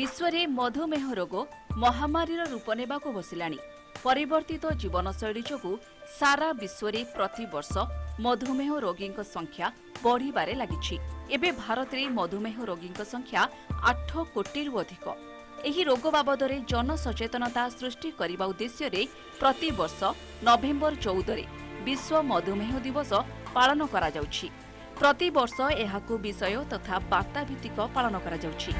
विश्वरे मधुमेह रोग महामारीर रूप नेबाको बसिलाणी। परिवर्तित जीवनशैली जोगु सारा विश्वरे प्रति वर्ष मधुमेह रोगी संख्या बढ़िबारे लागिछि। एबे भारत में मधुमेह रोगी संख्या 8 कोटी अधिक। एही रोग बाबदरे जनसचेतनता सृष्टि करने उद्देश्य रे प्रति वर्ष नवेम्बर 14 रे विश्व मधुमेह दिवस पालन करा जाउछि। प्रति वर्ष एहाकु विषय तथा वार्ता भित्तिक पालन करा जाउछि।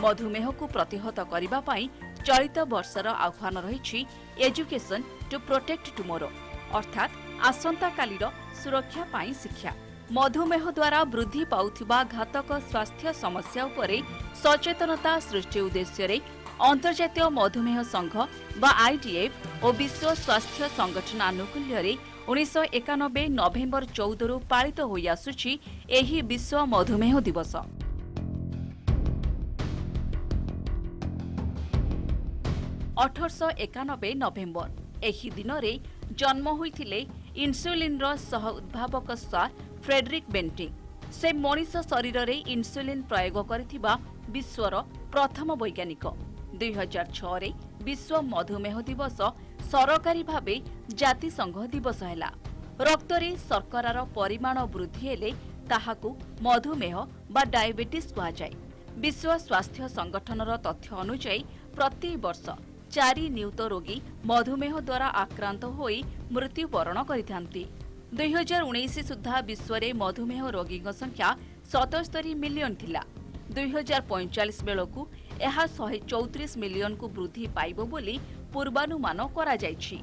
मधुमेह को प्रतिहत करबा पई चलित वर्षर आह्वान रही एजुकेशन टू प्रोटेक्ट टुमोरो अर्थात आसंता कालीर सुरक्षा पाई शिक्षा। मधुमेह द्वारा वृद्धि पाउथिबा घातक स्वास्थ्य समस्या उपरे सचेतनता सृष्टि उद्देश्य रे अंतर्जातीय मधुमेह संघ बा आईटीएफ और विश्व स्वास्थ्य संगठन आनुकूल्य रे 1991 नवेम्बर 14 रु पालित होई आसुछि एही विश्व मधुमेह दिवस। 1891 नवेम्बर एही दिन रे जन्म होइथिले इन्सुलिन रो सह उद्भावक सर फ्रेडरिक बेंटिंग। से मनीष शरीर रे इन्सुलिन प्रयोग करथिबा विश्वर प्रथम वैज्ञानिक। 2006 रे विश्व मधुमेह दिवस सरकारी भावे जातिसंघ दिवस हैला। रक्त रे शर्करार परिमाण वृद्धि हेले ताहाकु मधुमेह बा डायबिटीज कहा जाय। विश्व स्वास्थ्य संगठनर तथ्य अनुसार प्रति वर्ष 4 नियुत रोगी मधुमेह द्वारा आक्रांत होई मृत्युवरण करिथांती। 2019 सुधा विश्व रे मधुमेह रोगी संख्या 77 मिलियन थिला। 2045 बेलकु एहा 134 मिलियन को वृद्धि पाइबो बोली पूर्वानुमान करा जायछि।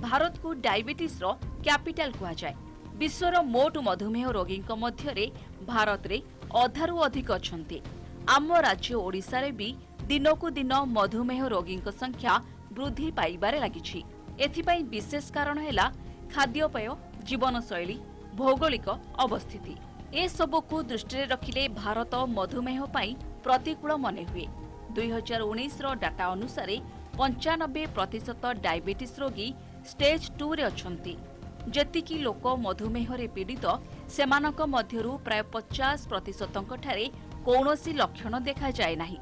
भारत को डायबिटीज रो कैपिटल कहा जाय। विश्वर मोट मधुमेह रोगी मध्य रे भारत रे अधारु अधिक अछंती। आम राज्य ओडिशा रे भी दिनकु दिन मधुमेह रोगी संख्या वृद्धि पाइबारे लागिछि। एथिपाई विशेष कारण हैला खाद्यपेय, जीवनशैली, भौगोलिक अवस्थिति। ए सबको दृष्टि रखिले भारत मधुमेह पाई प्रतिकूल मने हुए। 2019 रो डाटा अनुसार 95% डायबिटीज रोगी स्टेज 2 रे अछंती। जेतिकी लोक मधुमेह रे पीड़ित सेमानक मध्यरु प्राय 50% ठारे कौनसी लक्षण देखा जाए नाही।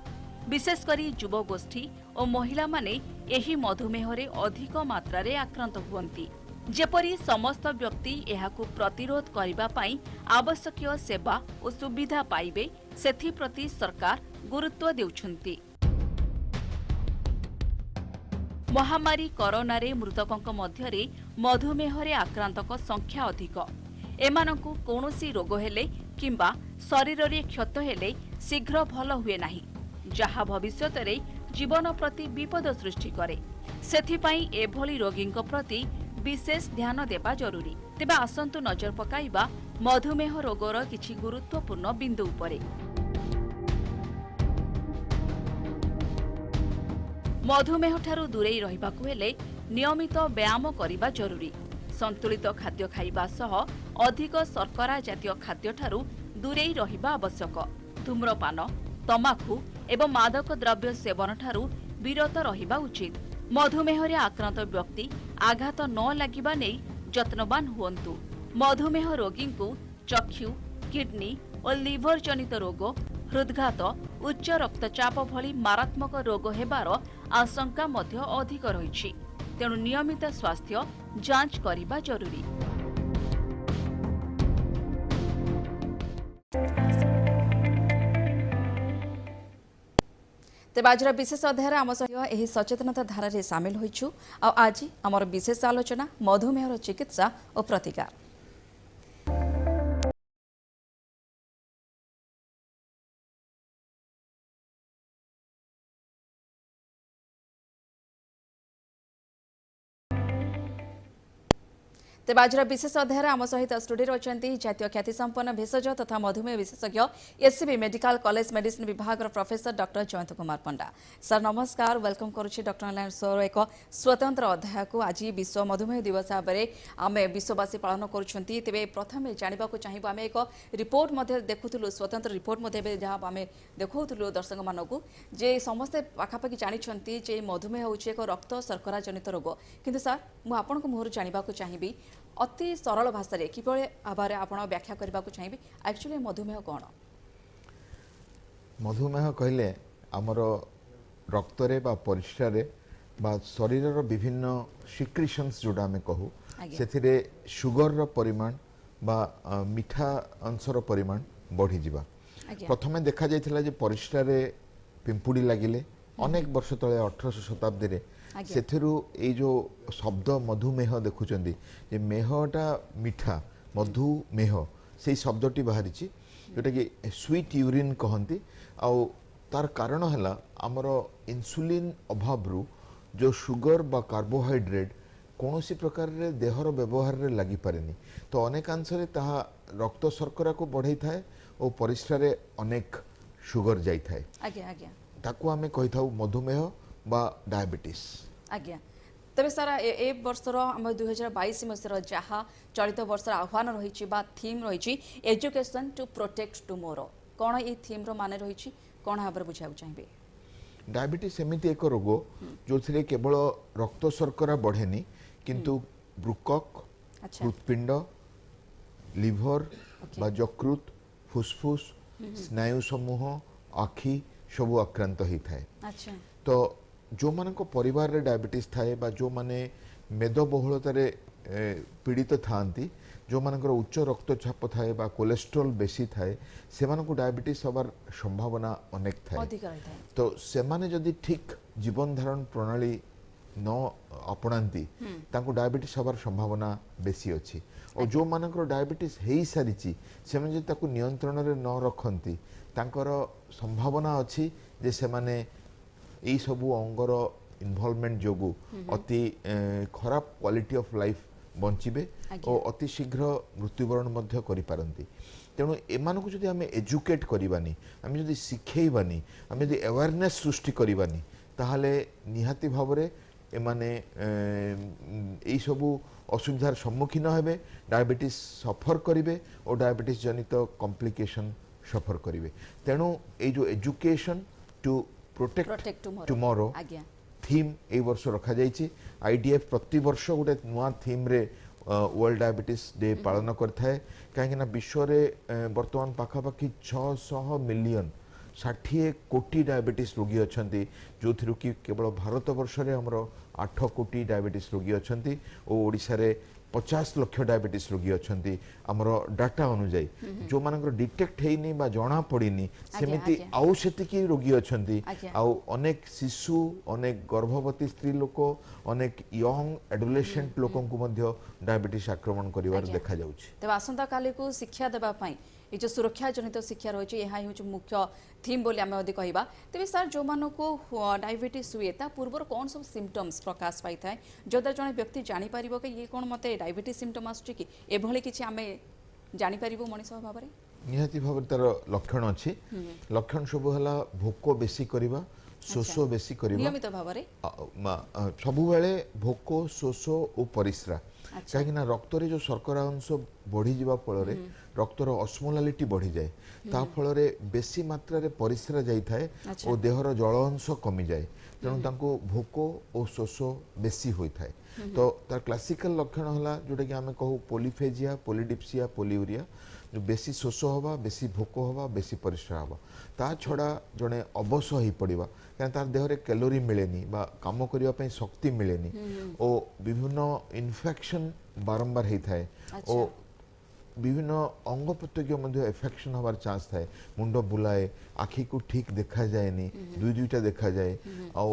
विशेष करी युवगोष्ठी और महिला माने एही मधुमेह रे अधिक मात्रा रे आक्रांत हुअंती। जेपरी समस्त व्यक्ति एहाकु प्रतिरोध करिबा पाई आवश्यक सेवा और सुविधा पाइबे सेथि प्रति सरकार गुरुत्व देउछंती। महामारी कोरोना रे मृतकंक मध्य रे मधुमेह रे आक्रांतक संख्या अधिक। एमानकु कौनसी रोग हेले किंबा शरीर रे क्षत हेले शीघ्र भल हुए नाही, जहा भविष्यत रे जीवन प्रति विपद सृष्टि करे। सेथिपाई एभली रोगींक प्रति विशेष ध्यान देबा जरूरी। तेबे आसंतु नजर पकाइबा मधुमेह रोगर किछि गुरुत्वपूर्ण बिंदु उपरे। मधुमेह ठारू दूरे रहिबाकु हेले नियमित व्यायाम करिबा जरूरी। संतुलित खाद्य खाइबा सह अधिक शर्करा जातीय खाद्य ठारू दूरे रहिबा आवश्यक। धूम्रपान, तमाखु एवं मादक द्रव्य सेवन ठारू विरत रहिबा उचित। मधुमेह रे आक्रांत व्यक्ति आघात न लागिबा नै जत्नवान हुअन्तु। मधुमेह रोगी को चक्षु, किडनी और लिवर जनित रोग, हृदघात, उच्च रक्तचाप भली मारात्मक रोग हेबार आशंका मध्य अधिक रहिछि। तेणु नियमित स्वास्थ्य जांच करिबा जरूरी। तेज आज विशेष अध्याय आम सहित सचेतनता धारा सामिल होइछु। आज आमर विशेष आलोचना मधुमेहर चिकित्सा और प्रतिकार। तेज आज विशेष अध्याय आम सहित स्टूडियो अच्छा जातीय ख्यातिसंपन्न भेषज तथा मधुमेह विशेषज्ञ एससीबी मेडिकल कॉलेज मेडिसिन विभाग प्रोफेसर डॉक्टर जयंत कुमार पंडा। सर नमस्कार, वेलकम करुच्ची डॉक्टर ऑनलाइन शो एक स्वतंत्र अध्याय को आज विश्व मधुमेह दिवस भाव में आम विश्ववासी पालन करुँच। तेज प्रथम जानवा चाहिए आम एक रिपोर्ट देखुलु स्वतंत्र रिपोर्ट जहाँ आम देखुलु दर्शक मानक जे समस्ते पाखापाखि जानते मधुमेह हूँ एक रक्त शर्करा जनित रोग किंतु सर मुझे मुहर जानवा चाहिए अति सरल भाषा किभली भाव आप व्याख्या करने को चाहिए एक्चुअली मधुमेह कौन? मधुमेह कहले आमर रक्तरे बा परिश्रारे बा शरीर विभिन्न सिक्रिशंस जोड़ा आम कहू से सुगर रो परिमाण बा मिठा अंशर परिमाण बढ़ी जिबा। प्रथमे देखा जाइथिला जे परिश्रारे पिंपुड़ी लागिले अनेक वर्ष तले 1800 शताब्दी रे सेथिरु ए जो शब्द मधुमेह देखुचंदी जे मेहटा मिठा मधुमेह से शब्दटी बाहरी जोटा कि स्वीट यूरिन कहती आउ तार कारण है आमर इंसुलिन अभाव जो सुगर बा कार्बोहाइड्रेट कौन सी प्रकार रे देहर व्यवहार रे लगी पारेनी तो अनेकांश रक्त शर्करा को बढ़ई थाए और परिश्रा अनेक सुगर जाई थाए ताकू आमे कहि थाउ मधुमेह बा डायबिटीज। आज्ञा तबे सारा ए वर्षर आम 2022 मसीह जहाँ चलित वर्षर आह्वान रही थीम रही एजुकेशन टू प्रोटेक्ट टुमोरो कौन ये थीम रो माने रही कौन भाव बुझा चाहिए? डायबिटीज एमती एक रोग जो केवल रक्त शर्करा बढ़ेनी किंतु ब्रुकक हृत्पिंड लिभर बा यकृत फुसफुस स्नायु समूह आखि सबू आक्रांत होता है। तो जो मान परिवार रे डायबिटीज थाए बा जो माने मेदबहुलतार पीड़ित थांती जो मान उच्च रक्तचाप थाए बा कोलेस्ट्रोल बेसी थाए से डायबिटीज हबार संभावना अनेक थाए। तो से माने जदि ठीक जीवन धारण प्रणाली न अपनाती तांको डायबिटीज हबार संभावना बेसी अच्छी और जो मान डायबिटीज हो सारी से नियंत्रण रे न रखती तांकर संभावना अच्छी जे से माने यही सबू अंगर इनवॉल्वमेंट जोगु अति खराब क्वालिटी ऑफ लाइफ बंचिबे और अति शीघ्र मृत्युवरण मध्य करि पारंती। तेणु एमान को जदि आमे एजुकेट करिबानी आमे जदि सिखेइबानी आमे जदि अवेयरनेस सृष्टि करिबानी ताहाले निहाती भावरे एमाने एई सबू असुविधार सम्मुखीन हेबे डायबिटीज सफर करिवे और डायबिटीज जनित कॉम्प्लिकेशन सफर करिवे। तेणु ए जो education to protect tomorrow theme ए वर्ष रखा जाइए। आईडीएफ प्रति वर्ष गोटे नुआ थीम रे वर्ल्ड डायबिटीज डे पालन करथाए कहीं विश्व में बर्तमान पाखापाखि 600 मिलियन 60 कोटी डायबिटीज रोगी अच्छा जो थी कि केवल भारत वर्ष में आमर 8 कोटी डायबिटीज रोगी अच्छा और ओडिशा रे 50 लाख डायबिटीज रोगी अच्छा आमर डाटा अनुजाई जो मान डिटेक्ट होनी जना पड़नी सेमती आउ सेतिकी रोगी अच्छा अनेक शिशु अनेक गर्भवती स्त्री लोक अनेक यंग एडोलेसेंट लोक डायबिटीज आक्रमण कर देखा जाउछि। तब आसंता काली को शिक्षा देबा पई ये जो सुरक्षा जनित शिक्षा रही है यहाँ हूँ मुख्य थीम बोली आम कहवा। तेज सर जो मान को डायबिटीज हुए पूर्व कौन सब सिम्पटम्स प्रकाश पाई था जद्वारा जड़े व्यक्ति जापर कि ये कौन मत डायबिटीज सिम्पटम आसूँ कि एभली किसी आम जापर मनीष भाव में निहाती भाव तार लक्षण अच्छी लक्षण सब है भोक बेसी करवा शोष बेसी करवा नियमित भाव में सबु बेले भोक शोष और परिश्रा कहीं रक्त रे जो शर्करा अंश बढ़ी जावा फल रक्तर अस्मोलालिटी बढ़ी जाए ता फल बेसी मात्रा रे परिश्रा जाई थाए और देहर जल अंश कमी जाए तेणु तांको भोक और शोष बेसी होई थाए। तो तार क्लासिकल लक्षण है जोटा कि आम कहू पोलिफेजिया पोलिडिप्सिया पोलियूरिया जो बेसी शोष हवा बेसी भोक हवा बेसी परिश्रा हवा ता छड़ा जड़े अबस हो पड़ा कहीं तार देहरे कैलोरी मिलेनी बा काम करने शक्ति मिलेनी और विभिन्न इन्फेक्शन बारंबार होता है और विभिन्न अंग प्रत्यंग इन्फेक्शन हबार चांस थाए मुंड बुलाए आखि को ठीक देखा जाएनी दुई दुईटा देखा जाए आ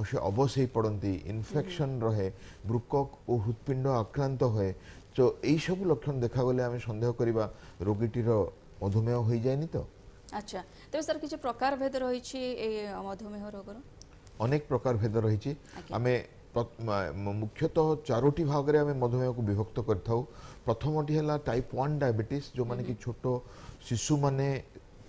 से अबस हो पड़ती इन्फेक्शन रहे ब्रुकक और हृत्पिंड आक्रांत हुए तो यही सब लक्षण देखा गले आम सन्देह करवा रोगीटीर मधुमेह हो जाएनी। तो अच्छा तेज सर किसी प्रकार भेद रही मधुमेह रोगर अनेक प्रकार भेद रही आम मुख्यतः चारोटी भाग में आम मधुमेह को विभक्त कर प्रथमटी है टाइप 1 डायबिटीज जो माने कि छोट शिशु माने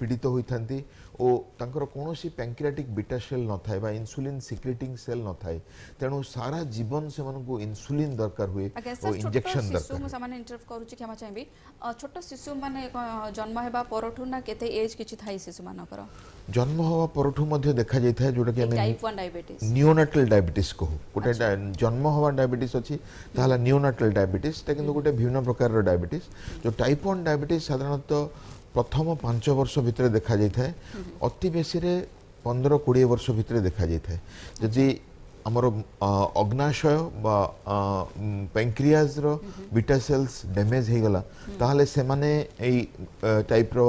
पीड़ित होती और कौन सी पैंक्रियाटिक बीटा सेल न था इन्सुलिन सिक्रेटिंग सेल न था तेणु सारा जीवन से इन्सुलिन दरकार हुए और इंजेक्शन दरकार इंटरप्ट करूची क्षमा चाहिए छोट शिशु माने जन्म हेबा परठू ना केते एज किछि थाई शिशु मानकर जन्म हवा परठू मध्ये देखा जाय था जोटा कि हमें टाइप 1 डायबिटीज नियोनाटल डायबिटीज को गोटे जन्म हवा डायबिटीज अछि ताला नियोनाटल डायबिटीज ता किंतु गोटे विभिन्न प्रकार रो डायबिटीज जो टाइप 1 डायबिटीज साधारणतः प्रथम 5 वर्ष भितर देखा जाय था अति बेसी रे 15-20 वर्ष भितर देखा जाय था जदि हमर अग्नाशय बा पैंक्रियाज रो बीटा सेल्स डैमेज हे गला ताहले से माने एई टाइप रो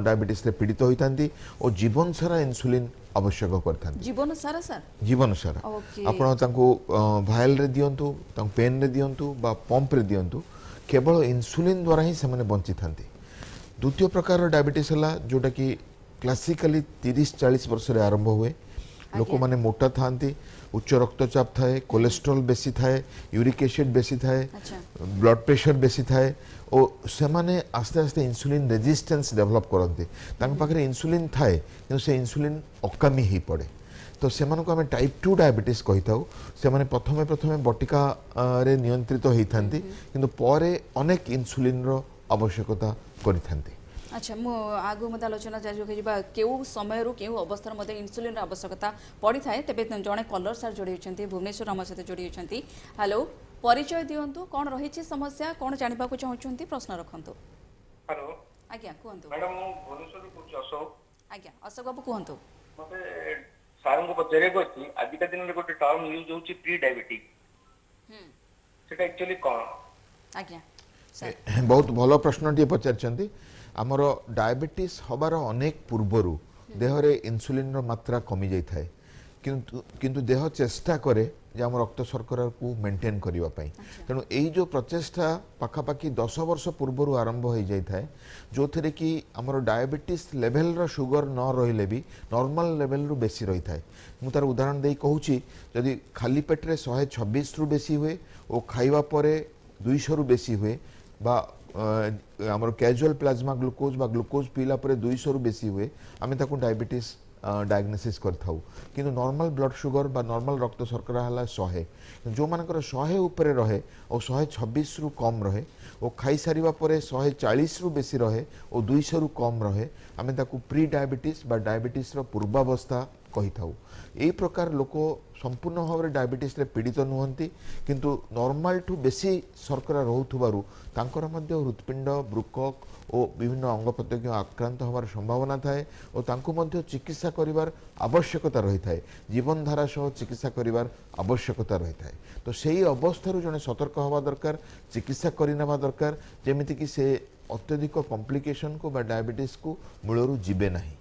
डायबिटीज रे पीड़ित होइतांती और जीवन सारा इंसुलिन आवश्यक करथांती जीवन सारा सर जीवन सारा आपण तांको भायल रे दियंतु तांको पेन रे दियंतु बा पंप रे दियंतु केवल इंसुलिन द्वारा ही से माने बंची थांती द्वितीय प्रकार डायबिटीज है जोटा कि क्लासिकली 30-40 वर्ष रे आरंभ हुए लोक माने मोटा थांती उच्च रक्तचाप थाए कोलेस्ट्रॉल बेसी थाए यूरिक एसिड बेसी थाए ब्लड प्रेशर बेसी थाए और से माने आस्ते आस्ते इंसुलिन रेजिस्टेंस डेवलप करते तांक पाखरे इंसुलिन थाए किंतु से इंसुलिन अकामी ही पड़े तो से मानको हमें टाइप 2 डायबिटीज कहि थाउ से माने प्रथमे बटिका रे नियंत्रित होई थांती किंतु परे अनेक इंसुलिन रो आवश्यकता करि थांती अच्छा मु आगु मत आलोचना जारी रखिबा केउ समय रु केउ अवस्था मध्ये इंसुलिन रो आवश्यकता पड़ी थाए तेबे जणे कलर सर जोड़ी होचंती भुवनेश्वर हम सहित जोड़ी होचंती हेलो परिचय दियंतु कोन रहिछि समस्या कोन जानिबा को चाहउचंती प्रश्न रखंतु हेलो आज्ञा कहंतु मैडम मु भुवनेश्वर रु कुछ अशोक आज्ञा अशोक बाबू कहंतु मते सारंग पचरे कोछि आजि का दिन रे गोटे टर्म यूज होछि प्री डायबिटिक सेटा एक्चुअली कोन आज्ञा बहुत भलो प्रश्न टी पचारचंती आमर डायबिटीज हबार अनेक पूर्वरु देह रे इंसुलिन रो मात्रा कमी जाय थाए किंतु देह चेष्टा करे जे हम रक्त शर्करा को मेंटेन करिवा पई तेणु एई जो प्रचेष्टा पाखापाखि 10 वर्ष पूर्वरु आरंभ हो जाय थाए जो थरे कि हमर डायबिटीज लेवल रो शुगर न रहिले भी नॉर्मल लेवल रु बेसी रही थाए मु तार उदाहरण देई कहूची यदि खाली पेट रे 126 रु बेसी हुए ओ खाइबा परे 200 रु बेसी हुए बा हमर कैजुअल प्लाज्मा ग्लूकोज बा ग्लूकोज पीला परे 200 रु बेसी हुए आमे ताको डायबिटीज डायग्नोसिस करथाउ किंतु नॉर्मल ब्लड शुगर बा नॉर्मल रक्त शर्करा हला 100 जो मानकर 100 ऊपर रहे और 126 रु कम रहे और खाई सारिबा परे 140 रु बेसी रहे और 200 रु कम रहे आमे ताको प्री डायबिटीज बा डायबिटीज रो पूर्वावस्था कहि थाउ एई प्रकार लोक संपूर्ण भाव में डायबिटीज रे पीड़ित नुहंती किंतु नॉर्मल ठू बेसी शर्करा रोथुबारु तांकर मध्य हृदपिंड ब्रुकक और विभिन्न अंग प्रत्यंग आक्रांत होवार संभावना थाए और तांको मध्य चिकित्सा करिवार आवश्यकता रही थाए जीवन धारा सह चिकित्सा करिवार आवश्यकता रही थाए तो सेही अवस्था जने सतर्क होवा दरकार चिकित्सा करिनेबा दरकार जेमिति कि से अत्यधिक कॉम्प्लिकेशन को बा डायबिटीज को मूलरू जीवे नाही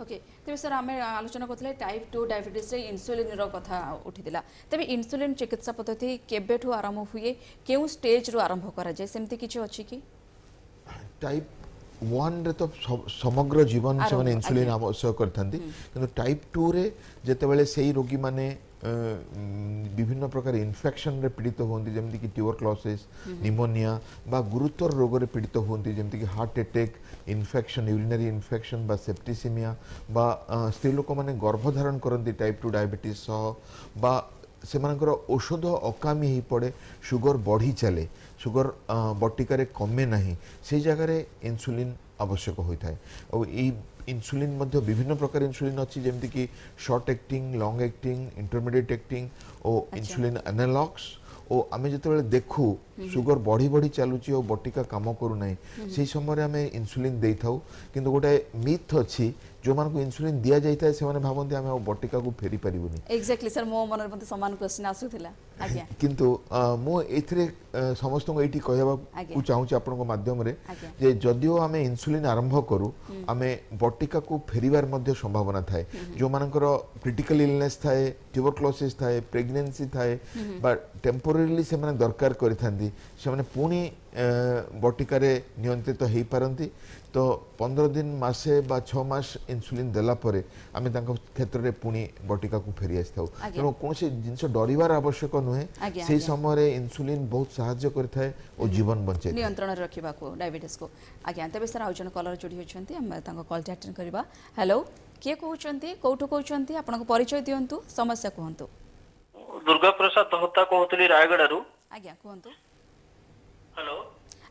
ओके तेरे सर आम आलोचना करते टाइप 2 डायबिटीज इन्सुलिन रो कथा उठीला तेज इन्सुलिन चिकित्सा पद्धति केबेठू आरंभ हुए केउ स्टेज रो आरंभ करा जाय सेमती किछि अछि कि टाइप 1 रे तो समग्र जीवन से माने इंसुलिन आवश्यक करथांती किंतु टाइप 2 रे जेते बेले सेही रोगी माने विभिन्न प्रकार इन्फेक्शन रे पीड़ित होती जमती कि ट्यूबरक्लोसिस निमोनिया बा गुरुतर रोग रे पीड़ित होती जमती कि heart attack infection urinary infection बा सेप्टिसिमिया बा स्त्री लोक माने गर्भधारण करती टाइप 2 डायबिटीज सह बा से मानकर औषध अकामी हो पड़े सुगर बढ़ी चले सुगर बटिका कमे नहीं से जगह इंसुलिन आवश्यक होता है और ये इंसुलिन मध्य विभिन्न प्रकार इंसुलिन अच्छी जमती कि short acting long acting intermediate acting और इंसुलिन एनालॉग्स और आमे जते देखू सुगर बढ़ी बढ़ी चलुची और बटिका काम करू नाही से समय आमे इंसुलिन देई थाउ किंतु गोटे मिथ अछि जो मान को इंसुलिन दिया जाइता है से माने भाबंती आमे बटिका को फेरी परिबुनी एग्जैक्टली सर मो मन मध्ये समान क्वेश्चन आसुथिला आज्ञा किंतु मो एथरे समस्त को एठी कहबा को चाहू छी आपन को माध्यम रे जे जदियो आमे इंसुलिन आरंभ करू आमे बटिका को फेरीबार मध्ये संभावना थाए जो मानकर क्रिटिकल इलनेस थाए ट्यूबरक्लोसिस थाए प्रेगनेंसी थाए बा टेम्पोरेरीली से माने दरकार करिथांती से माने पुणी बटिकार नियंत्रित हो पारती तो 15 दिन मासे बा 6 मास इन्सुलिन देला परे आमे तांको क्षेत्र रे पुणी बटिका को फेरी आस्थाउ तेणु कौन जिनस डरबार आवश्यक नुहे से समय इन्सुलिन बहुत साहाय्य करथाय और जीवन बंचे नियंत्रण रखिबा को डायबिटीज को आज्ञा तेबे सर आउजन कलर जोड़ी होचंती हम तांको कॉल अटेंड करबा हेलो के कहउचंती कोठो कहउचंती आपन परिचय दियंतु समस्या कहंतु दुर्गा प्रसाद दहता कहतली रायगड़ा रु आज्ञा कहंतु हेलो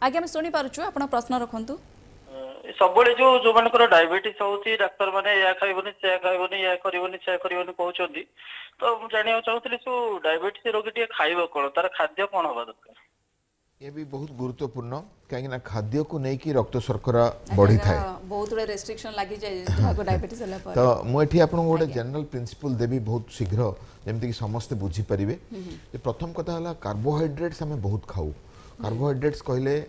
आज्ञा हम सुनी पारुछु आपन प्रश्न रखंतु सबले जो मानकर डायबिटीज होची डॉक्टर माने या खाइबनी से खाइबनी या करबनी से करबनी कहउचंती तो हम जानिया चाहतली सो डायबिटीज रोगी टे खाइबो कोन तार खाद्य कोन होबा दरकार ये भी बहुत गुरुत्वपूर्ण कहीं खाद्य को नहीं कि रक्त शर्करा बढ़ी थाए बहुत रे रेस्ट्रिक्शन लागि जाय डायबिटीज हला पर तो मु एठी आपन गोटे जनरल प्रिंसिपल देबी बहुत शीघ्र जेमति कि समस्त बुझी परिबे जे प्रथम कथा हला कार्बोहाइड्रेट्स हमें बहुत खाऊ कार्बोहाइड्रेट्स कहले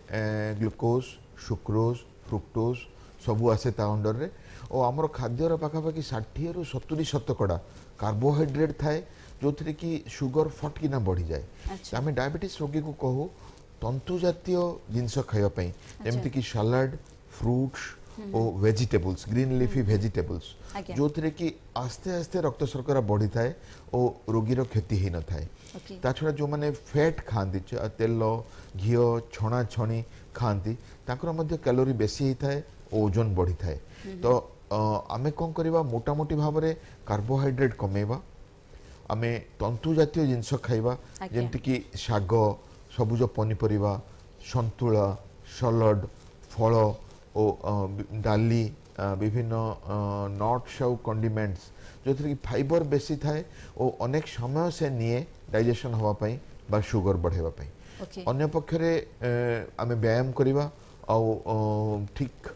ग्लूकोज सुक्रोज फ्रुक्टोज सबू आसे ता अंडर रे और हमर खाद्यर पाखापाखि 60 रु 70% कार्बोहाइड्रेट थाए जो थरे कि शुगर फट किना बढ़ी जाए आमे डायबिटीज रोगी को कहू तंतु जातीय जिनस खाइबा जमती कि सलाड फ्रूट्स और वेजिटेबल्स ग्रीन लीफी वेजिटेबल्स जो थरे कि आस्ते आस्ते रक्त शर्करा बढ़ी थाए और रोगीर क्षति ही न थाए ता छड़ा जो माने फैट खांती तेल घी छणा छणी खांती ताकर मध्य कैलोरी बेसी ही थाए ओजन बढ़ी थाए तो आमे कोन करबा मोटा मोटी भाव रे कार्बोहाइड्रेट कमेबा आमे तंतु जातीय जिनस खाइबा जेमति कि शाग सबुज पनीपरिबा संतुला सलाड फल और डाली विभिन्न नट्स और कंडिमेंट्स जो थी फाइबर बेसी थाए और अनेक समय से निए डाइजेशन हवा पाई बा शुगर बढ़ेबा पाई अन्य पक्षरे आमे व्यायाम करिबा और ठीक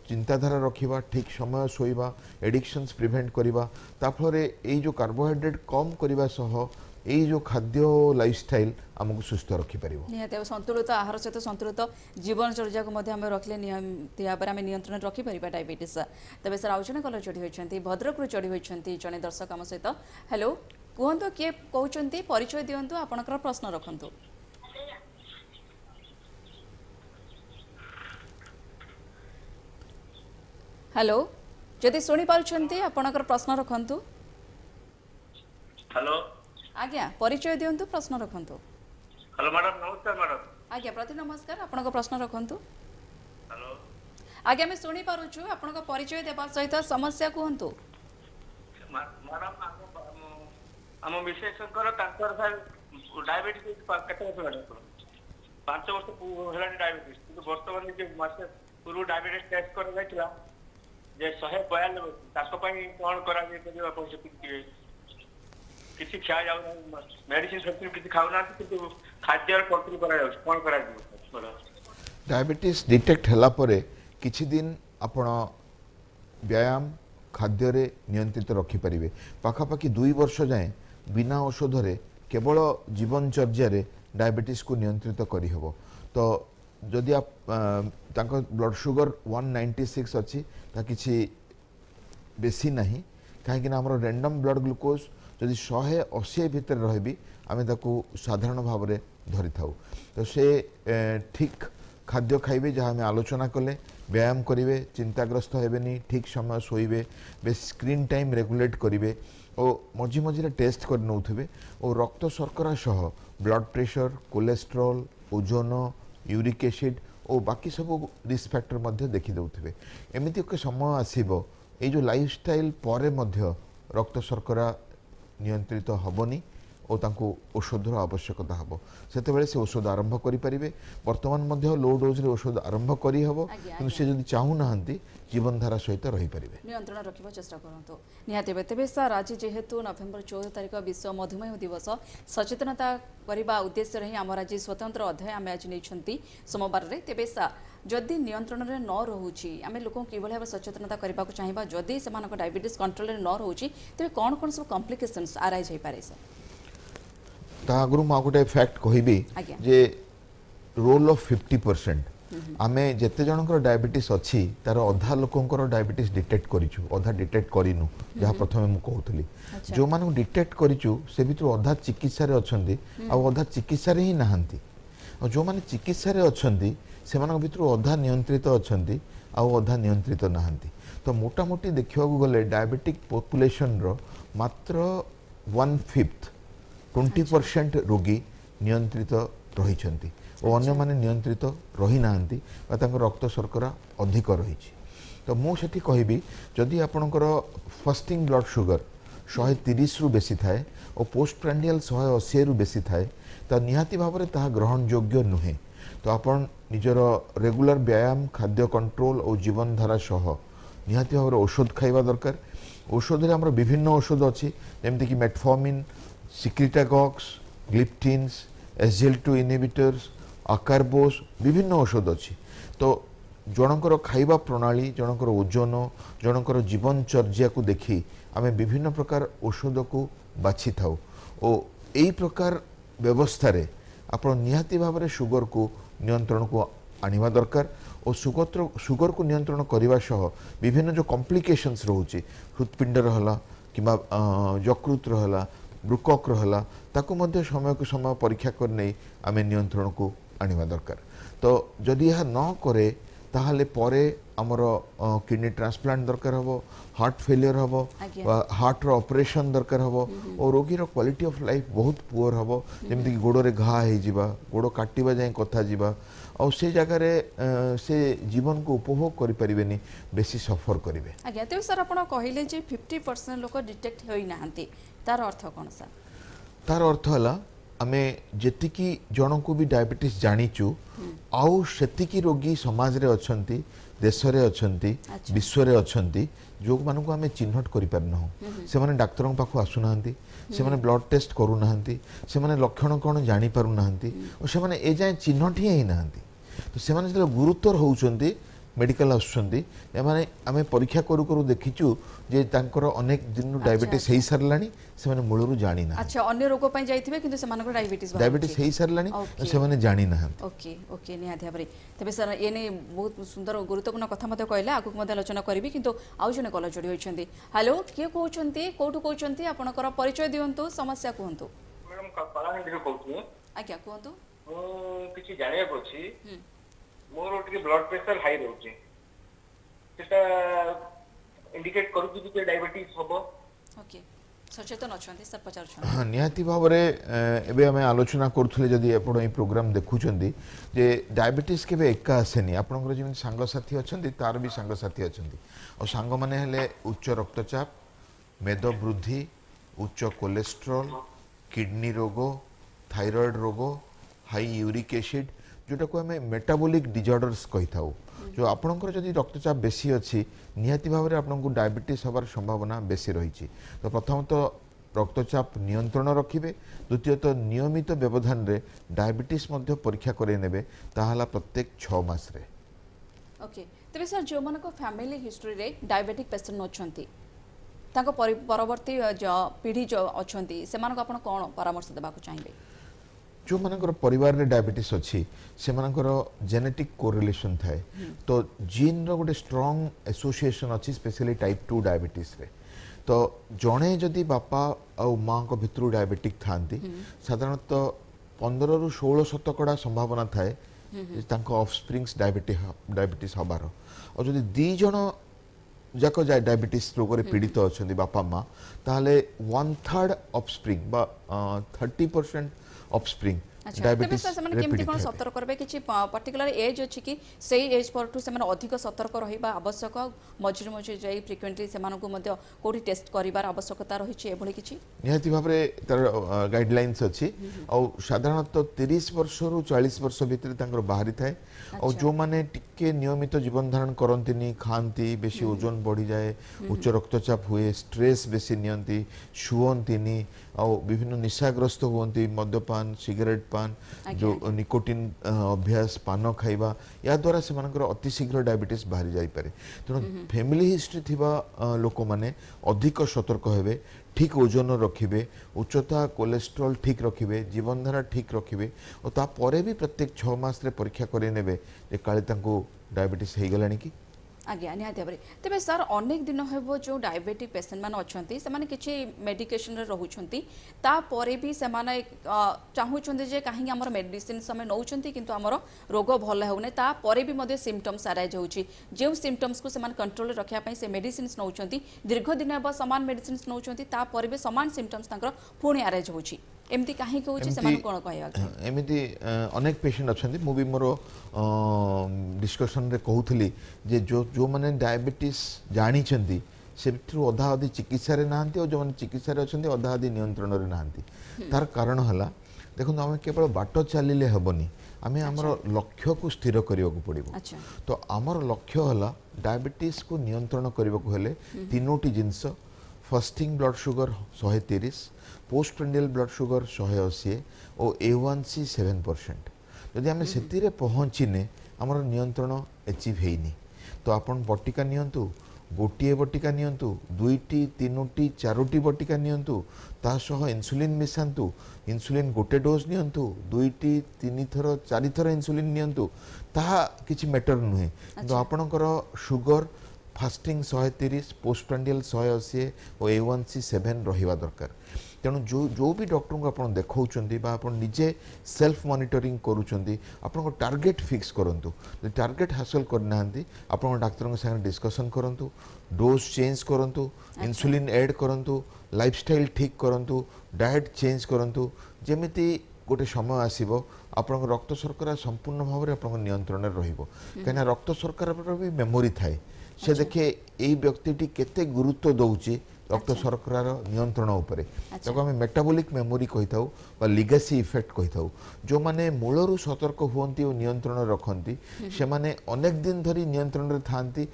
चिंताधारा रखिबा ठीक समय सोइबा एडिक्शंस प्रिवेंट करिबा ता फलरे एई जो कार्बोहाइड्रेट कम करिबा सह एई जो खाद्य लाइफस्टाइल हमको सुस्थ रखि परिबो निहते संतुलित आहार सहित संतुलित जीवनचर्या को मध्य हम रखले नियमित भाव में नियंत्रण रखि परिबा डायबिटीज तबे सर आउजन कलर जोड़ी होइछंती भद्रक रु जोड़ी होइछंती जने दर्शक हम सहित हेलो कहंतु के कहउचंती परिचय दियंतु आपनकर प्रश्न रखंतु हेलो जदि सुनी पारुछंती आपनकर प्रश्न रखंतु हेलो आज्ञा परिचय दियंतु प्रश्न रखंतु हेलो मैडम नमस्कार मैडम आज्ञा प्रति नमस्कार आपनकर प्रश्न रखंतु हेलो आज्ञा मैं सुनी पारुछु आपनकर परिचय देबा सहित समस्या कहंतु मैडम हम विशेषकर तांकर डायबिटीज केते वर्ष मैडम 5 वर्ष हेलानी डायबिटीज किंतु वर्तमान जे मासे पूर्व डायबिटीज टेस्ट कर जाइतला जे 192 ताको पई कोन करा जे करबा पैसे पिके किसी खा जाऊ मेडिसिन सब किसी खाऊ ना किंतु खाद्य कंट्रोल करा जाऊ कोन करा दियो डायबिटीज डिटेक्ट हला परे किछि दिन आपण व्यायाम खाद्य रे नियंत्रित रखि परिबे पाखापाखि 2 वर्ष जाए बिना औषध रे केवल जीवनचर्या रे डायबिटीज को नियंत्रित करी हबो तो जदि आप तांको ब्लड शुगर 196 अछि ता किछि बेसी नहीं कहीं हमर रैंडम ब्लड ग्लूकोज जदि 180 भितर रहबी आमे ताकू साधारण भाव में धरी थाउ तो से ठीक खाद्य खाइबे जहाँ आम आलोचना कले व्यायाम करेंगे चिंताग्रस्त हेबेनी ठीक समय शोइबे बेस स्क्रीन टाइम रेगुलेट करेंगे और मझी मझे टेस्ट कर नौथिबे और रक्त शर्करा सह ब्लड प्रेशर कोलेस्ट्रॉल ओजन यूरिक एसिड और बाकी सब रिस्क फैक्टर मध्य देखि दउथिबे एमिति एक समय आसीबो ए जो लाइफस्टाइल परे मध्य रक्त शर्करा नियंत्रित हेनी और तांको औषधर आवश्यकता हम से औषध आरंभ करें बर्तमान लो डोज रे औषध आरंभ करहब कि से जब चाहूना जीवनधारा सहित रही पारे नियंत्रण रखा चेष्टा करूँ निहाती तेज सर आज जेहेतु नवेम्बर 14 तारिख विश्व मधुमेह दिवस सचेतनता करने उद्देश्य ही आम आज स्वतंत्र अध्याय आम आज नहीं सोमवार में तेज सर जदि नियंत्रण में न रोचे आम लोक कि भाव सचेतनता करने को चाहिए जदि से डायबिटीज कंट्रोल में न रोचे तेज कौन कौन सब कॉम्प्लिकेशंस आराइज हो पारे सर ता आगु मु गोटे फैक्ट कहबी जे रोल ऑफ 50% आमे जेते जनकर डायबिटीज अछि तार अधा लोकंकर डायबिटीज डिटेक्ट करिछु अधा डिटेक्ट करिनु जहा प्रथमे मु कहउतली जो मानु डिटेक्ट करिछु से भितर अधा चिकित्सा रे अछंती आ अधा चिकित्सा रे ही नाहंती और जो माने चिकित्सा रे अछंती सेमानक भितर अधा नियंत्रित अछंती आउ अधा नियंत्रित नाहंती तो मोटा मोटी देखिया गले डायबिटिक पॉपुलेशन रो मात्र 1/5 20% रोगी नियंत्रित रही और अन्य माने नियंत्रित रही नाहंती बा तांकर रक्त शर्करा अधिक रही तो मु सेठी कहबी जदि आपनकर फास्टिंग ब्लड शुगर 130 रु बेसी थाए और पोस्ट प्रांडियल 180 रु बेसी थाए तो निहाती भाव में ताहा ग्रहण योग्य नुहे तो आपण निजर रेगुलर व्यायाम खाद्य कंट्रोल और जीवन धारा सह निहाती भाव औषध खाइबा दरकार औषध रे हमर विभिन्न औषध अछि जेमति कि मेटफॉर्मिन सिक्रिटागॉक्स ग्लिप्टिन्स SGL2 इनहिबिटर्स अकार्बोस विभिन्न औषध अछि तो जनकर खाइबा प्रणाली जनकर ओजन जनकर जीवनचर्या को देखी आमे विभिन्न प्रकार औषध को बाछि थाउ ओ एई प्रकार व्यवस्था रे आपण निहाती भाव में सुगर को नियंत्रण को आनिबा दरकार और सुगर को नियंत्रण करने सह विभिन्न जो कॉम्प्लिकेशंस रोचे हृत्पिंड रहला किबा यकृत रहला ब्रुकक रहला ताकू मध्य समय को समय परीक्षा कर नहीं आमे नियंत्रण को आनिबा दरकार तो जदि यह न करे ताहले परे हमर किडनी ट्रांसप्लांट दरकार हबो हार्ट फेलियर हबो हार्ट रो ऑपरेशन दरकार हबो और रोगी रो क्वालिटी ऑफ लाइफ बहुत पुअर हबो जेमति कि गोड़ो रे घा हे जिबा गोड़ो काटिबा जाय कथा जिबा और से जगह रे से जीवन को उपभोग करि परिबेनी बेसी सफर करिवे आज्ञा तो सर आपण कहिले जे 50% लोक डिटेक्ट होई नाहंती तार अर्थ कोन सर तार अर्थ हला आमे जेतिकी जन को भी डायबिटीज जानिचु आउ सेतिकी रोगी समाज रे अछंती देश रे अछंती विश्व रे अछंती जो मानू को आमे चिन्हट करि पार न से माने डाक्टर पाखु आसु नाहंती से माने ब्लड टेस्ट करू नाहंती से माने लक्षण कोन जानि पारु नाहंती और से माने ए जाय चिन्हट ही नाहंती तो से माने जले गुरुतर होउचंती मेडिकल आसुचंती एमाने आमे परीक्षा करू करू देखिचु जे तांकर अनेक दिन डायबिटीज हेई सरलानी से माने मूलरू जानि ना अच्छा अन्य रोग पय जाइथिबे किंतु से मानको डायबिटीज हेई सरलानी से माने जानि ना ओके ओके निहाती भाबरे तबे सर एने बहुत सुंदर गुरुत्वपूर्ण कथा मते कहले आगु मते आलोचना करबी किंतु आउ जने कॉल जोडी होइछंती हेलो के कहउछंती कोठु कहउछंती आपनकर परिचय दियंतु समस्या कहंतु मैडम कलाहांडी रे कहउछु आज्ञा कहंतु मो किछि जानिया पछि मोर टिके ब्लड प्रेशर हाई रहउछि सेटा इंडिकेट करू कि डायबिटीज होबो ओके सचेतन अछंती सर पचार हाँ निहाती भाव एबे हमें आलोचना करूथले जदि आपण ए प्रोग्राम देखुचंदी जे डायबिटीज केबे एका आसेनी आपनकर जेमि संग साथी अछंती तार भी संग साथी अछंती और संग माने हेले उच्च रक्तचाप मेद वृद्धि उच्च कोलेस्ट्रॉल किडनी रोग थायराइड रोग हाई यूरिक एसिड जोटा को हमें मेटाबॉलिक डिजॉर्डर्स कही था जो आपनकर जदि रक्तचाप बेसी अच्छी निहाती भाव में आपको डायबिटीज होबार संभावना बेसी रही तो प्रथमत रक्तचाप नियंत्रण रखिबे द्वितीयत नियमित व्यवधान रे डायबिटीज मध्य परीक्षा करे नेबे ताहाला प्रत्येक 6 मास रे ओके तबे सर जो मन को फैमिली हिस्ट्री रे डायबिटिक पेशेंट अछंती ताको परवर्ती पीढ़ी जो अछंती से मानको आपण कोन परामर्श देबाको चाहिबे जो मानकर परिवार रे डायबिटीज अच्छी से मानकर जेनेटिक कोरिलेशन थाए तो जीन रो गोटे स्ट्रॉन्ग एसोसिएशन अच्छी स्पेशली टाइप 2 डायबिटीज रे तो जड़े जदि बापा और माँ को भितर डायबिटिक थांती साधारणतः 15 रु 16% संभावना थाए ऑफस्प्रिंग्स डायबिटीज हबार और जदि 2 जन जाक डायबिटीज रोग पीड़ित अच्छा बापा माँ ताहले 1/3 ऑफस्प्रिंग बा 30% ऑफस्प्रिंग डायबिटीज से केमती कोन सतर्क करबे किछि पर्टिकुलर एज अछि कि सेही एज पर टू से माने अधिक सतर्क रहिबा आवश्यक मझिर मझिर जाई फ्रिक्वेंटली से मानको मध्ये कोठी टेस्ट करिवार आवश्यकता रहिछि एभली किछि निहाती भाबरे तर गाइडलाइंस अछि और साधारणतः 30 वर्ष रु 40 वर्ष भीतर तांकर बाहरी थाए और जो माने टिके नियमित जीवन धारण करंतिनी खांती बेसी ओजन बढ़ी जाए उच्च रक्तचाप हुए स्ट्रेस बेसी नियंती शुअंतिनी और विभिन्न निशाग्रस्त होती मद्यपान सिगरेट पान जो निकोटिन अभ्यास पान खाइबा या द्वारा से अति शीघ्र डायबिटीज बाहरी जाई पारे तेणु फैमिली हिस्ट्री थिबा लोक माने अधिक सतर्क हेबे ठीक ओजन रखिबे उच्चता कोलेस्ट्रॉल ठीक रखिबे जीवनधारा ठीक रखिबे और तापर भी प्रत्येक 6 मास रे परीक्षा करे नेबे जे काले तांको डायबिटीज हे गलानी कि आज्ञा निहाती भाव तेज सर अनेक दिन हेब जो डायबिटिक पेसेंट मैंने अच्छा से किसी मेडिकेशन रोचे तापर भी से चाहूँ जे कहीं आम मेडिसिन आम नौ कि आम रोग भल होना तापर भी सिम्पटम्स आराइज हो जो सिम्पटम्स को कंट्रोल रखापी से मेडिसिन नौ दीर्घ दिन हे सामान मेडिसिन नौ तापर भी सामान सिम्पटम्स पुणी आराइज हो एमती कहीं कौन एमती अनेक पेशेंट अच्छा मुझे मोर डिस्कसन रे कहूली जे जो मैंने डायबिटीज जानी से अधा अधि चिकित्सा रे नहांती और जो मैंने चिकित्सा रे अच्छा अधा अधि नियंत्रण रे नहांती तार कारण है देखो आम केवल बाट चलिले हेबनी आम आमर लक्ष्य को स्थिर करने को पड़ो तो आमर लक्ष्य है डायबिटीज को नियंत्रण करने को हेले तीनोटी जिनस fasting blood sugar 130 post prandial blood sugar 180 और A1C 7%। जदि आम से पहुँचीने आमर नियंत्रण अचीव होनी तो आपन बटिका नियंतु गोटे बटिका नियंतु दुईटी तीनोटी चारोटी बटिका नियंतु तासह इंसुलिन मिसांतु इंसुलिन गोटे डोज नियंतु दुईटी तीन थर चारि थर इंसुलिन नियंतु ताहा किछि मैटर नुहे तो आपणकर शुगर फास्टिंग 130 पोस्ट प्रेंडियल 180 और A1C 7 रहिबा दरकार तेणु जो भी डॉक्टर को आप देखा निजे सेल्फ मॉनिटरिंग करुँच आप टार्गेट फिक्स करूँ टार्गेट हासिल करना आप डाक्तर संगे डिस्कसन करूँ डोज चेंज करूँ इंसुलिन ऐड करूँ लाइफस्टाइल ठीक करूँ डाएट चेंज करूँ जमीती गोटे समय आसब आप रक्त शर्करा संपूर्ण भाव में आप नियंत्रण कहीं रक्त शर्करा भी मेमोरी थाए से देखे यही व्यक्ति केते गुरुत्व दौची रक्त शर्करार नियंत्रण उपरे ताको आम मेटाबॉलिक मेमोरी कही था बा लिगेसी इफेक्ट कही था जो माने मूलरू सतर्क हुंती और नियंत्रण रखती से माने अनेक दिन धरी नियंत्रण रे थांती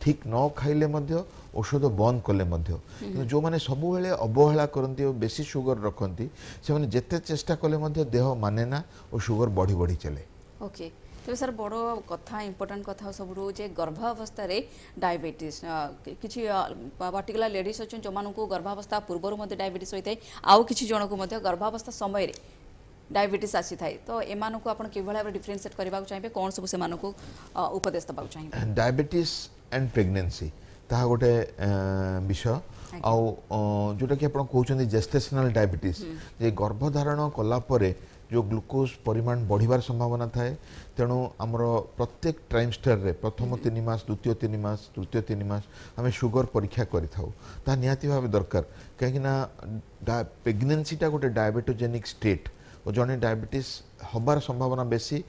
ठीक न खाइले मध्य औषध बंद कले मध्य जो माने सबु बेले अवहेला करती और बेसी शुगर रखती से माने जेते चेष्टा कले मध्य देह माने ना और शुगर बढ़ी बढ़ी चले ओके तो सर बड़ कथा इंपोर्टेंट कथा सब गर्भावस्था डायबिटीज किसी पर्टिकुलर लेडीज अच्छे जो मानू गर्भावस्था पूर्व डायबिटीज होता है आउ कि जन को गर्भावस्था समय डायबिटीज आसी थाए तो एमान को आप डिफरेंशिएट करने चाहिए कौन सब से उपदेश देवा चाहिए डायबिटीज एंड प्रेगनेंसी ताहा गोटे विषय आउ जोटा कि आप कहते जेस्टेशनल डायबिटीज ये गर्भधारण कलापर जो ग्लूकोज परिमाण बढ़िबार संभावना थाए तेणु आमर प्रत्येक ट्राइमस्टर रे प्रथम 3 मास द्वितीय 3 मास तृतीय 3 मास आम शुगर परीक्षा करें निहाती भाव दरकार कहीं प्रेगनेंसीटा गोटे डायबिटोजेनिक स्टेट और जड़े डायबिटीज हबार संभावना बेसी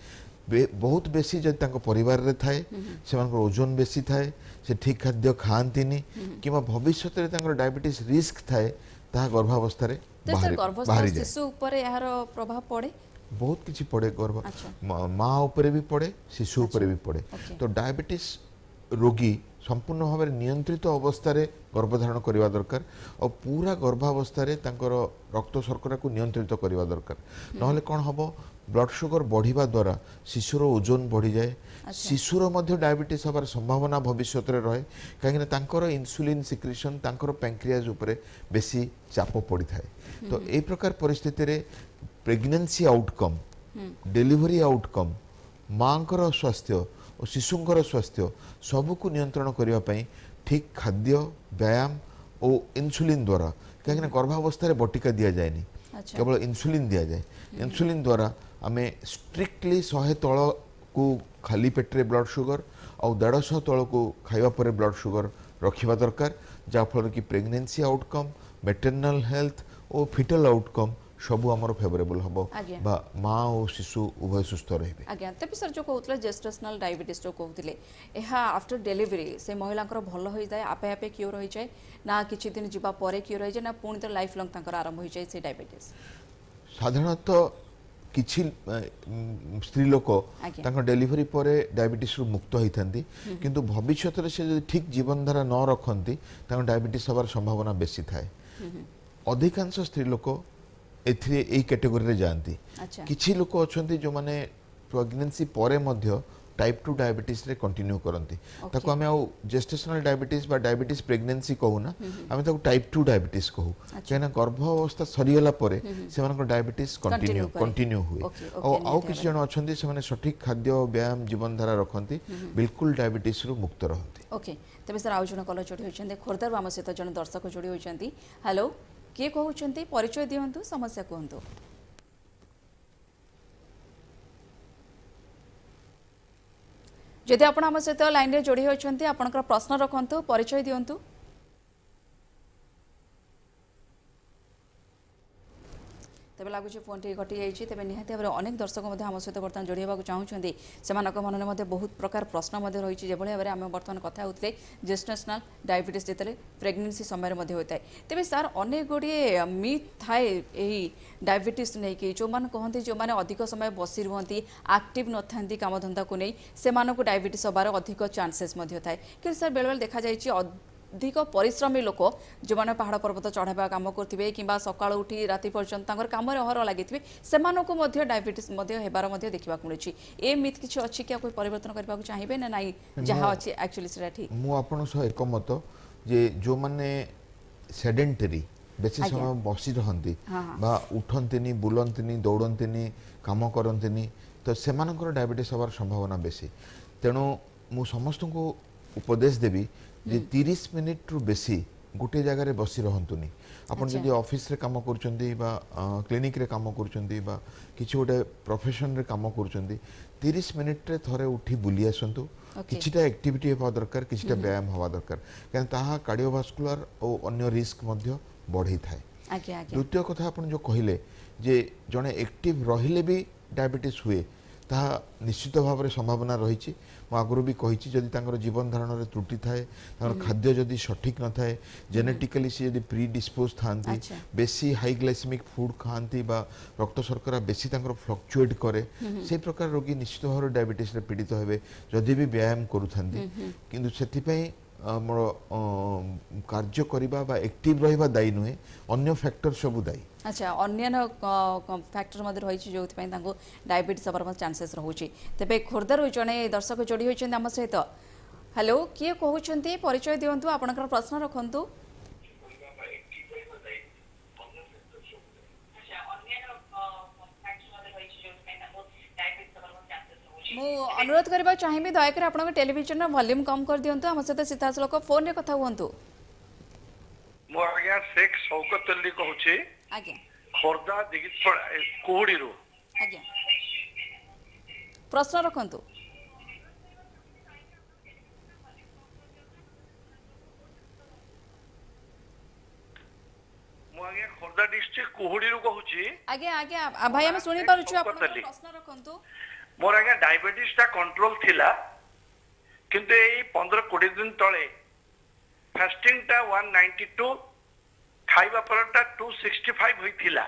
बहुत बेसी जब परिवार रे थाए से ओजन बेसी थाए से ठीक खाद्य खाती कि भविष्य में डायबिटीज रिस्क थाए ताहा गर्भावस्था रे बाहरी शिशु ऊपर यार प्रभाव पड़े बहुत किसी पड़े गर्भ माँ उपरे भी पड़े शिशु उपरे भी पड़े तो डायबिटीज रोगी संपूर्ण भाव में नियंत्रित अवस्था रे गर्भधारण करने दरकार और पूरा गर्भावस्था रे तांकर रक्त शर्करा को नियंत्रित करने दरकार नहले कौन हम ब्लड शुगर बढ़िबा द्वारा शिशुर ओजन बढ़ी जाए शिशुर मध्य डायबिटीज हबार संभावना भविष्य में रहे कहीं तांकर इंसुलिन सिक्रेशन तांकर पैंक्रियाज उपरे बेसी चाप पड़ी थाए तो ए प्रकार परिस्थिति रे प्रेगनेंसी आउटकम डेलीवरी आउटकम माँकर स्वास्थ्य और शिशुंकर स्वास्थ्य सबको नियंत्रण करने ठीक खाद्य व्यायाम और इंसुलिन द्वारा कहीं गर्भावस्था बटिका दि जाए केवल इंसुलिन दि जाए इंसुलिन द्वारा आम स्ट्रिक्टली 100 तल को खाली पेट्रे ब्लड शुगर और 150 तल को खाइबा परे ब्लड शुगर रखा दरकार जहाँफल कि प्रेगनेंसी आउटकम मैटरनल हेल्थ और फिटल आउटकम सबू आमर फेवरेबल हम माँ और शिशु उभय सुस्थ रहे आज्ञा तेज सर जो कहते जेस्टेशनल डायबिटीज जो कहते आफ्टर डेलीवरी से महिला भल हो जाए आपे आपे क्योर हो जाए ना किछि दिन जीवा परे क्योर हो जाए ना पुणी तो लाइफ लंग तंकर आरंभ हो जाए से डायबिटीज साधारणतः किछि स्त्री लोक डेलीवरी पर डायबिटीज रु मुक्त होता किंतु भविष्य में से ठीक जीवन धारा न रखती डायबिटीज हबार संभावना बेसी थाए अधिकांश स्त्री लोक एथिरे एई कैटेगरी रे जानती किछि लोक अछंती जो माने प्रेगनेंसी परे मध्य टाइप 2 डायबिटीज रे कंटिन्यू करंती ताको हमें आउ जेस्टेशनल डायबिटीज बा डायबिटीज प्रेगनेंसी कहू ना हमें ताको टाइप 2 डायबिटीज कहू कहना गर्भ अवस्था सरीगला परे से मानको डायबिटीज कंटिन्यू हुए आउ किछ जण अछंती से माने सठिक खाद्य व्यायाम जीवन धारा रखंती बिल्कुल डायबिटीज रु मुक्त रहंती ओके तबे सर आउ जण कल जोड़ी होइछन्ते खोरदार आम सहित जण दर्शक जोड़ी होइछन्ती हेलो के कहउछन्ती परिचय दियंतु समस्या कहंतु जदि आपण आम सहित लाइन रे जोड़ी होइछन्ती आपनकर प्रश्न रखंतु परिचय दियंतु तेज लगुच फोन टी कटि जाइए तेज निहाती भाव अनेक दर्शक आम सहित बर्तमान जोड़ी होगा चाहते से मन में बहुत प्रकार प्रश्न रही है भाव आम बर्तमान कथा होते जेस्टेशनल डायबिटीज जिते प्रेगनेंसी समय होता है तेज सार अनेक गुड़िए मिथ थाए यही डायबिटीज नहीं कि जो मैंने कहते जो मैंने अधिक समय बसी रुहति एक्टिव न था कम धंदा को नहीं से डायबिटीज हबार अधिक चांसेस थाए कि सर बेले बेले देखा जाए अधिक परिश्रमी लोक जो मैंने पहाड़ पर्वत चढ़ावा कम करेंगे कि सका उठी राति पर्यंत कम अहर लगी से डायबिटीज होबार देखा मिलूँ ए मिथ किसी अच्छी क्या कोई परिवर्तन करने को चाहिए ना नाई जहाँ अच्छी एक्चुअली से ठीक मुझे एकमत जे जो मैंने सेडेंटरी बेसी समय बसी रहंती बा उठंतिनी बुलंतिनी दौड़ंतिनी काम करंतिनी तो सेमानकर डायबिटीज हबार संभावना बेसी तेणु मु समस्त को उपदेश देवी जे 30 मिनिट रु बेसी गोटे जगह रे बसी रहंतुनी अपन जदि ऑफिस रे काम करचंदी बा क्लिनिक रे काम करचंदी बा किछि गोटे प्रोफेशन रे काम करचंदी 30 मिनिट रे थरे उठी बुली आसंतु किछिटा एक्टिविटी हेबा दरकार किछिटा व्यायाम हवा दरकार कारण ताहा कार्डियोवास्कुलर और अन्य रिस्क मध्य बढ़ी थाए द्वितीय कथा अपन जो कहिले जे जने एक्टिव रहिले भी डायबिटीज हुए ताहा निश्चित भाव में संभावना रही आगु भी कही जदि जीवन धारण में त्रुटि थाए खाद्य जदि सठिक न थाए जेनेटिकली सी जदि प्री डिस्पोज था बेसी हाई ग्लाइसेमिक फूड खाती रक्त शर्करा बेसी फ्लक्चुएट करे से प्रकार रोगी निश्चित भाव डायबिटीज पीड़ित हेबे जदि भी व्यायाम करूथांती किंतु सेथिपई मोर कार्य करबा बा एक्टिव रहिबा दायी नुहे अन्य फैक्टर सब दायी अच्छा अन्य फैक्टर मध्य रही जो डायबिटीज हबार चांसेस रोचे तेरे खोर्धार जड़े दर्शक जोड़ी होती आम सहित हेलो किए कहते परिचय दिंतु आपंकर प्रश्न रखु मु अनुरोध करबा चाहिए दयाकर आप टेलीविजन वॉल्यूम कम कर दिंतु आम सहित सीधासलख फोन रे कथा हुंतु मो आज्ञा शेख शौकत अली कहूची आज्ञा खोर्धा दिगितपड़ा कोहड़ी रो आज्ञा प्रश्न रखंतु मो आज्ञा खोर्धा डिस्ट्रिक्ट कोहड़ी रो कहूची आज्ञा आज्ञा भाई हम सुनी पारुछु आपण प्रश्न रखंतु मोर आज्ञा डायबिटीज ता कंट्रोल थिला किंतु एई 15-20 दिन तळे फास्टिंग ता 192 खाइबा परटा 265 होइथिला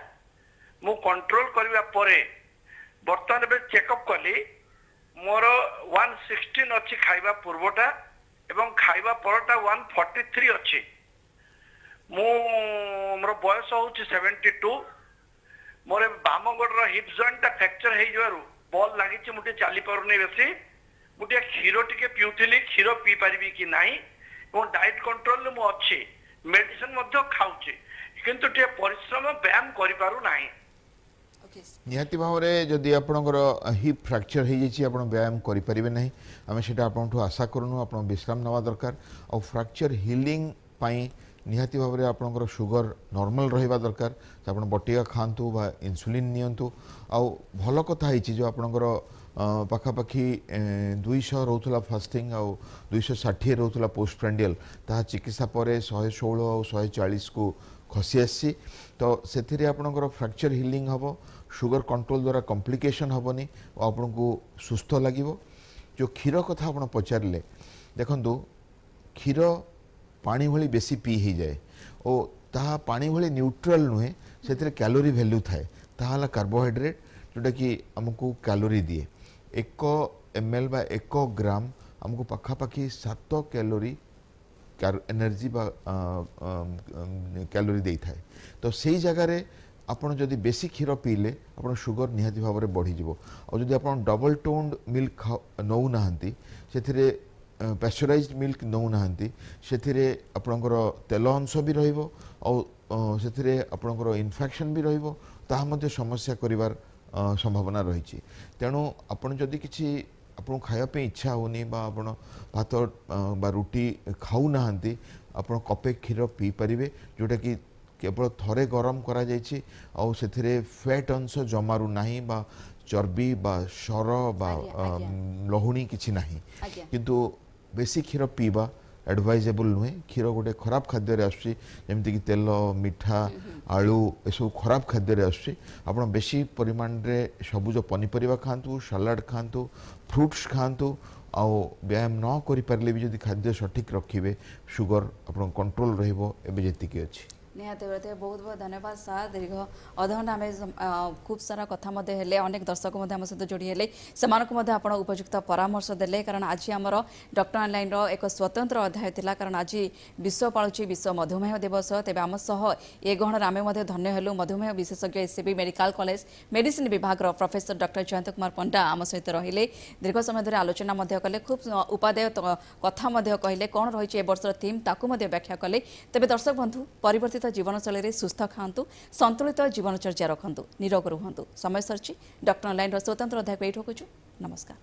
मु कंट्रोल करबा परे बर्तमान बे चेकअप कली मोर 116 अछि खाइबा पूर्वटा एवं खाइबा परटा 143 अछि मु मोर बयस होछि 72 मोर बामगड रो हिप जॉइंट ता फ्रैक्चर हे जवारु बॉल लागिछि मुटे चाली परने बेसी मुटे खीरो टिके पिउथिली खीरो पी परिबी कि नाही और डाइट कंट्रोल मु अच्छी मेडिसिन मध्य खाऊची किंतु टे परिश्रम व्यायाम करि पारु नाही निहाती भाव में जदि आपणकर हिप फ्रैक्चर हो जाइए आप व्यायाम करें ना आम से आपठू आशा करूँ आप विश्राम नवा दरकार और फ्रैक्चर हिलिंग निहाती भाव में आपणकर सुगर नॉर्मल रहा दरकार तो आप बटिका खातु बा इंसुलिन नियंतु आउ भल कथा जो आपणकर पाखापाखि 200 रोला फास्टिंग आउ 260 रोला पोस्ट प्रांडियल ता चिकित्सा पर 116 और 140 को खसी आसी तो से आपणकर फ्रैक्चर हिलिंग हम सुगर कंट्रोल द्वारा कॉम्प्लिकेशन हेनी और आपन को सुस्थ लगे जो क्षीर कथा आप पचारे देखु क्षीर पानी भली बेसी पी ही जाए और ताहा पानी भली न्यूट्रल नुहे से कैलोरी वैल्यू थाए ताहा कार्बोहाइड्रेट जोटा कि आमको कैलोरी दिए 1 ml बा 1 ग्राम आमको पाखापाखि 7 कैलोरी एनर्जी बा कैलोरी दे थाए तो सही जगार आपण जदि बेसी क्षीर पीले आपण सुगर निहाती भाव में बढ़ी जीवो और जदि आपण डबल टोन्ड मिल्क नौ नाहंती सेथिरे पैस्चराइज्ड मिल्क नौ नाहंती सेथिरे आपणकर तेल अंश भी रहिबो और सेथिरे आपणकर इन्फेक्शन भी रहिबो ताहा मध्ये समस्या करिवार संभावना रही तेणु आपण जदि किछि आपन खाया पे इच्छा होनी बा आपण भात बा रुटी खाऊ नाहंती आपण कपे क्षीर पी परिवे जोटा कि केवल थरे गरम करा जायछि और सेथिरे फैट अंश जमारू नाही बा चर्बी बा सर बा लहुणी किछि नाही किंतु बेसी क्षीर पीबा एडवाइजेबल नुहे क्षीर गोटे खराब खाद्य आसुची जमती कि तेल मिठा आलू एसब खराब खाद्य आसुची आपण बेसी परिमाण रे सबुज पनीपरिया खातु सलाड खातु फ्रुट्स खातु आउ व्यायाम न करि परले भी जदि खाद्य सठिक रखिबे सुगर आपण कंट्रोल रहइबो एबे जेतिकी अछि निहाती भाव बहुत बहुत धन्यवाद सार दीर्घ अधघंटा आम खूब सारा कथा हेले अनेक दर्शक आम सहित जोड़ी हेले से आप उपयुक्त परामर्श देले कारण आज आमर डॉक्टर ऑनलाइन एक स्वतंत्र अध्याय थिला कारण आज विश्व पालुची विश्व मधुमेह दिवस तेज आम सह ए गहण आम धन्य हेलु मधुमेह विशेषज्ञ एससीबी मेडिकल कॉलेज मेडिसिन विभाग प्रोफेसर डॉक्टर जयंत कुमार पंडा आम सहित रहिले दीर्घ समय धरी आलोचना कले खूब उपादेय कथा कहले कौन रही वर्षर थीम ताकू व्याख्या कले तेज दर्शक बंधु परिवर्तित जीवनशैली सुस्थ खातु संतुलित जीवनचर्या रखु निरोग रुहतु समय सरची डॉक्टर ऑनलाइन स्वतंत्र अध्याय को ये नमस्कार।